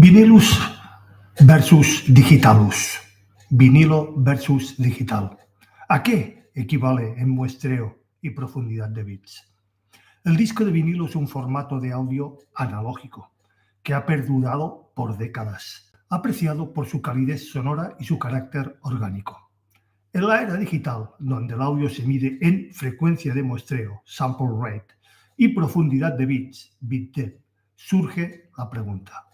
Vinilus versus digitalus. Vinilo versus digital. ¿A qué equivale en muestreo y profundidad de bits? El disco de vinilo es un formato de audio analógico que ha perdurado por décadas, apreciado por su calidez sonora y su carácter orgánico. En la era digital, donde el audio se mide en frecuencia de muestreo, sample rate, y profundidad de bits, bit depth, surge la pregunta: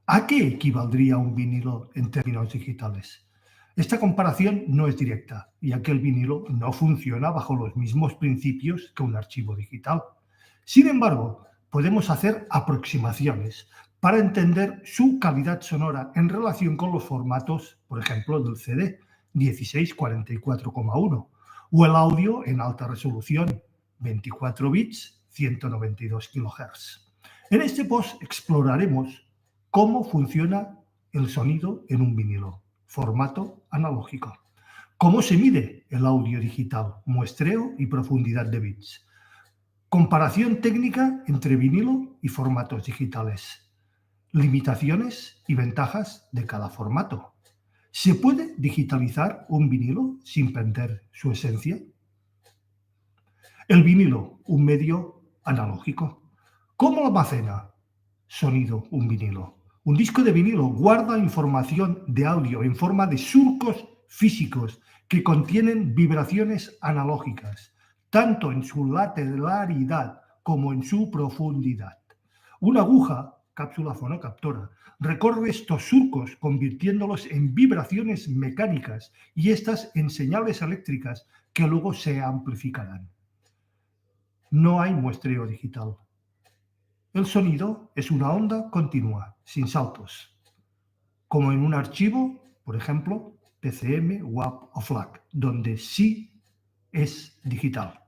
¿a qué equivaldría un vinilo en términos digitales? Esta comparación no es directa, ya que el vinilo no funciona bajo los mismos principios que un archivo digital. Sin embargo, podemos hacer aproximaciones para entender su calidad sonora en relación con los formatos, por ejemplo, del CD 1644,1 o el audio en alta resolución 24 bits 192 kHz. En este post exploraremos cómo funciona el sonido en un vinilo, formato analógico. Cómo se mide el audio digital, muestreo y profundidad de bits. Comparación técnica entre vinilo y formatos digitales. Limitaciones y ventajas de cada formato. ¿Se puede digitalizar un vinilo sin perder su esencia? El vinilo, un medio analógico. ¿Cómo almacena sonido un vinilo? Un disco de vinilo guarda información de audio en forma de surcos físicos que contienen vibraciones analógicas, tanto en su lateralidad como en su profundidad. Una aguja, cápsula fonocaptora, recorre estos surcos convirtiéndolos en vibraciones mecánicas y estas en señales eléctricas que luego se amplificarán. No hay muestreo digital. El sonido es una onda continua, sin saltos, como en un archivo, por ejemplo, PCM, WAV o FLAC, donde sí es digital.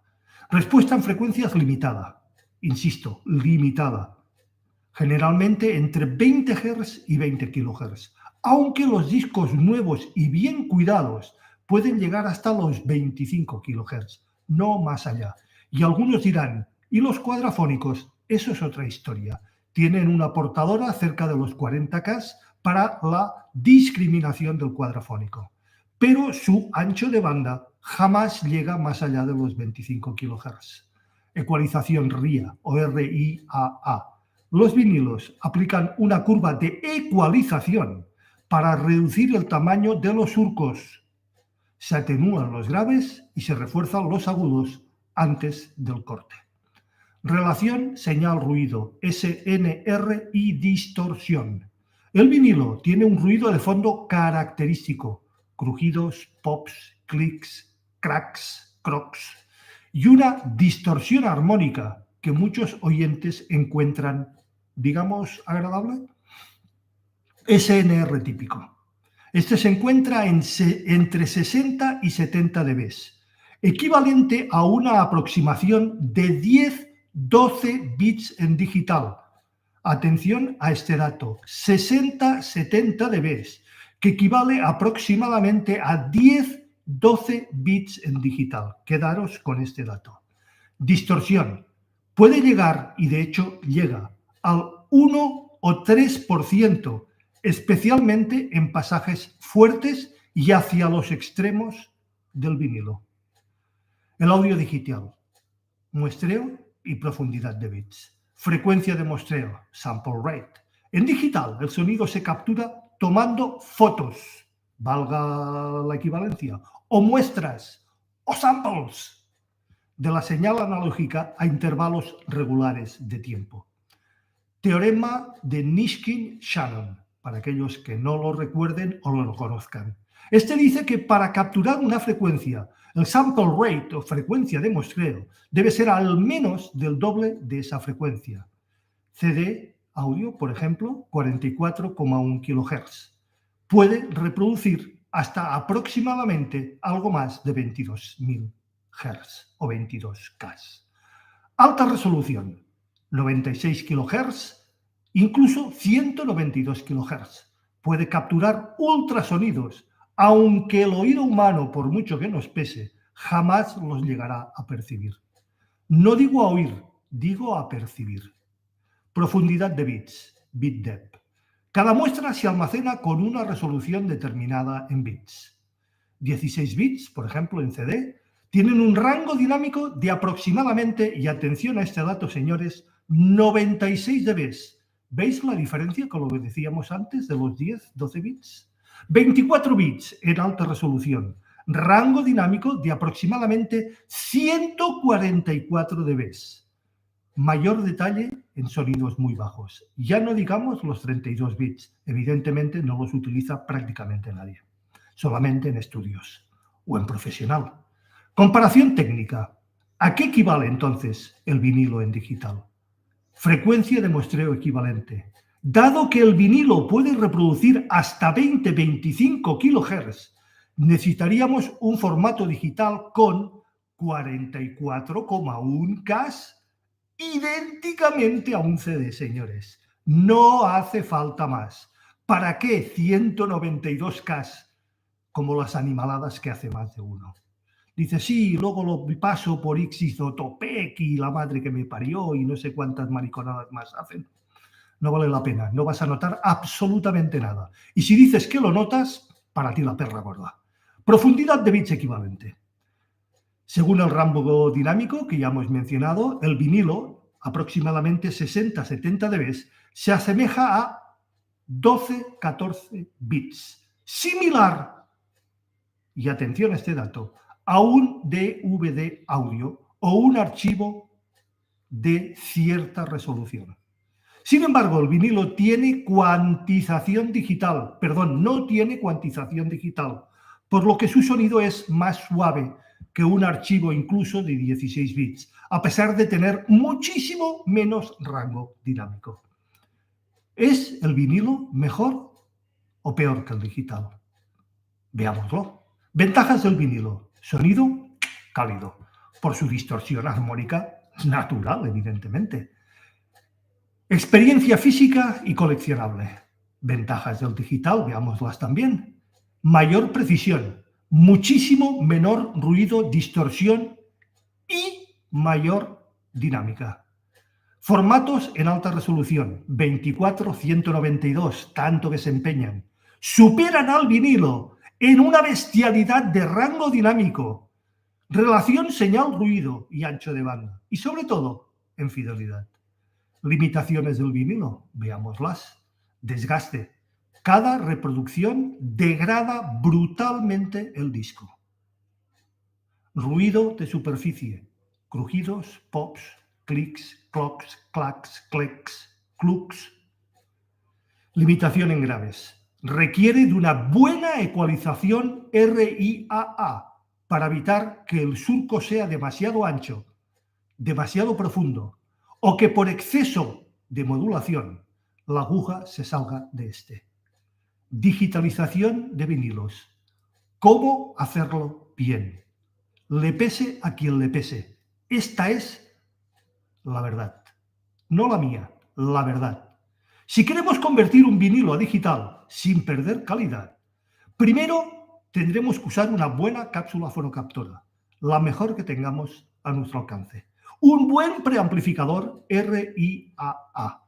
Respuesta en frecuencias limitada, insisto, limitada, generalmente entre 20 Hz y 20 kHz, aunque los discos nuevos y bien cuidados pueden llegar hasta los 25 kHz, no más allá. Y algunos dirán, ¿y los cuadrafónicos? Eso es otra historia. Tienen una portadora cerca de los 40K para la discriminación del cuadrafónico, pero su ancho de banda jamás llega más allá de los 25 kHz. Ecualización RIA o RIAA. Los vinilos aplican una curva de ecualización para reducir el tamaño de los surcos. Se atenúan los graves y se refuerzan los agudos antes del corte. Relación señal-ruido, SNR y distorsión. El vinilo tiene un ruido de fondo característico, crujidos, pops, clics, cracks, crocs, y una distorsión armónica que muchos oyentes encuentran, digamos, agradable. SNR típico. Este se encuentra entre 60 y 70 dB, equivalente a una aproximación de 10-12 bits en digital. Atención a este dato, 60-70 dB, que equivale aproximadamente a 10-12 bits en digital. Quedaros con este dato. Distorsión. Puede llegar, y de hecho llega, al 1 o 3%, especialmente en pasajes fuertes y hacia los extremos del vinilo. El audio digital, muestreo y profundidad de bits. Frecuencia de muestreo, sample rate. En digital, el sonido se captura tomando fotos, valga la equivalencia, o muestras, o samples de la señal analógica a intervalos regulares de tiempo. Teorema de Nishkin-Shannon, para aquellos que no lo recuerden o no lo conozcan. Este dice que para capturar una frecuencia, el sample rate o frecuencia de muestreo debe ser al menos del doble de esa frecuencia. CD audio, por ejemplo, 44,1 kHz. Puede reproducir hasta aproximadamente algo más de 22.000 Hz o 22K. Alta resolución, 96 kHz, incluso 192 kHz. Puede capturar ultrasonidos, aunque el oído humano, por mucho que nos pese, jamás los llegará a percibir. No digo a oír, digo a percibir. Profundidad de bits, bit depth. Cada muestra se almacena con una resolución determinada en bits. 16 bits, por ejemplo, en CD, tienen un rango dinámico de aproximadamente, y atención a este dato, señores, 96 dB. ¿Veis la diferencia con lo que decíamos antes de los 10, 12 bits? 24 bits en alta resolución, rango dinámico de aproximadamente 144 dB. Mayor detalle en sonidos muy bajos. Ya no digamos los 32 bits. Evidentemente no los utiliza prácticamente nadie. Solamente en estudios o en profesional. Comparación técnica. ¿A qué equivale entonces el vinilo en digital? Frecuencia de muestreo equivalente. Dado que el vinilo puede reproducir hasta 20-25 kHz, necesitaríamos un formato digital con 44,1 K idénticamente a un CD, señores. No hace falta más. ¿Para qué 192K como las animaladas que hace más de uno? Dice, sí, luego lo paso por Ixizotopec y la madre que me parió y no sé cuántas mariconadas más hacen. No vale la pena, no vas a notar absolutamente nada. Y si dices que lo notas, para ti la perra gorda. Profundidad de bits equivalente. Según el rango dinámico que ya hemos mencionado, el vinilo, aproximadamente 60-70 dB, se asemeja a 12-14 bits. Similar, y atención a este dato, a un DVD audio o un archivo de cierta resolución. Sin embargo, el vinilo tiene cuantización digital, no tiene cuantización digital, por lo que su sonido es más suave que un archivo incluso de 16 bits, a pesar de tener muchísimo menos rango dinámico. ¿Es el vinilo mejor o peor que el digital? Veámoslo. Ventajas del vinilo. Sonido cálido, por su distorsión armónica natural, evidentemente. Experiencia física y coleccionable. Ventajas del digital, veámoslas también. Mayor precisión, muchísimo menor ruido, distorsión y mayor dinámica. Formatos en alta resolución, 24-192, tanto que se empeñan. Superan al vinilo en una bestialidad de rango dinámico, relación señal-ruido y ancho de banda. Y sobre todo, en fidelidad. Limitaciones del vinilo, veámoslas. Desgaste. Cada reproducción degrada brutalmente el disco. Ruido de superficie. Crujidos, pops, clics, clocks, clacks, clecks, clucks. Limitación en graves. Requiere de una buena ecualización RIAA para evitar que el surco sea demasiado ancho, demasiado profundo, o que por exceso de modulación la aguja se salga de este. Digitalización de vinilos. ¿Cómo hacerlo bien? Le pese a quien le pese. Esta es la verdad. No la mía, la verdad. Si queremos convertir un vinilo a digital sin perder calidad, primero tendremos que usar una buena cápsula fonocaptora, la mejor que tengamos a nuestro alcance. Un buen preamplificador RIAA.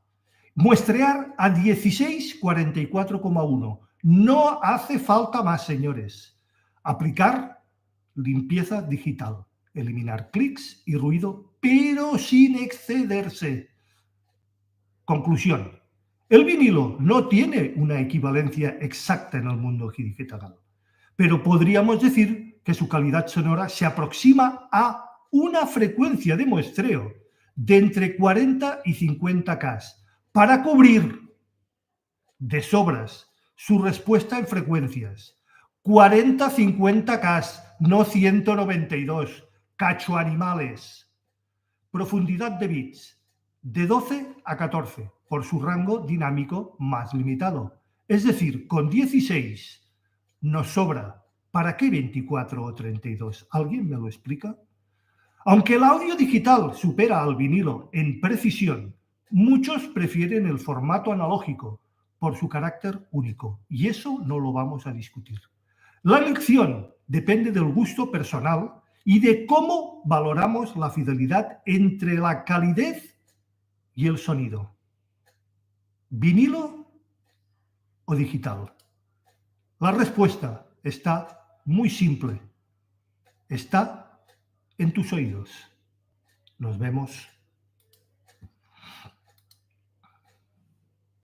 Muestrear a 16-44,1. No hace falta más, señores. Aplicar limpieza digital. Eliminar clics y ruido, pero sin excederse. Conclusión. El vinilo no tiene una equivalencia exacta en el mundo digital, pero podríamos decir que su calidad sonora se aproxima a una frecuencia de muestreo de entre 40 y 50 K para cubrir de sobras su respuesta en frecuencias. 40-50 K, no 192, cacho animales. Profundidad de bits, de 12 a 14, por su rango dinámico más limitado. Es decir, con 16 nos sobra. ¿Para qué 24 o 32? ¿Alguien me lo explica? Aunque el audio digital supera al vinilo en precisión, muchos prefieren el formato analógico por su carácter único, y eso no lo vamos a discutir. La elección depende del gusto personal y de cómo valoramos la fidelidad entre la calidez y el sonido. ¿Vinilo o digital? La respuesta está muy simple. Está en tus oídos. Nos vemos